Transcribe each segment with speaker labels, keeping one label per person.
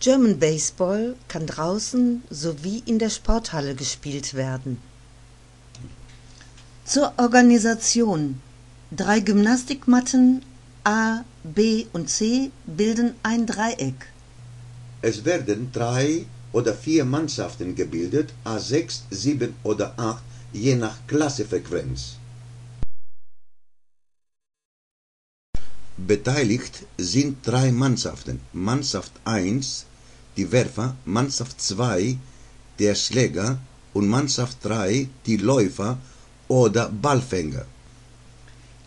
Speaker 1: German Baseball kann draußen sowie in der Sporthalle gespielt werden. Zur Organisation: 3 Gymnastikmatten A, B und C bilden ein Dreieck.
Speaker 2: Es werden 3 oder 4 Mannschaften gebildet, A6, 7 oder 8, je nach Klassefrequenz. Beteiligt sind 3 Mannschaften. Mannschaft 1, die Werfer, Mannschaft 2, der Schläger und Mannschaft 3, die Läufer oder Ballfänger.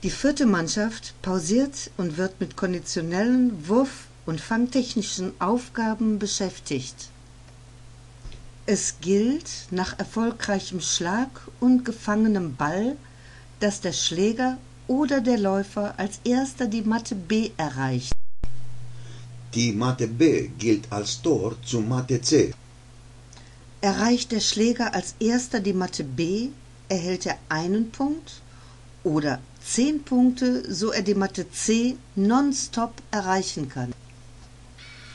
Speaker 1: Die 4. Mannschaft pausiert und wird mit konditionellen Wurf- und fangtechnischen Aufgaben beschäftigt. Es gilt, nach erfolgreichem Schlag und gefangenem Ball, dass der Schläger oder der Läufer als erster die Matte B erreicht.
Speaker 2: Die Matte B gilt als Tor zu Matte C.
Speaker 1: Erreicht der Schläger als erster die Matte B, erhält er 1 Punkt oder 10 Punkte, so er die Matte C nonstop erreichen kann.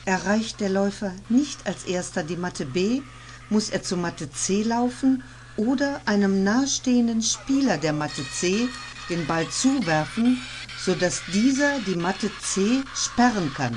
Speaker 1: Erreicht der Läufer nicht als erster die Matte B, muss er zur Matte C laufen oder einem nahestehenden Spieler der Matte C den Ball zuwerfen, sodass dieser die Matte C sperren kann.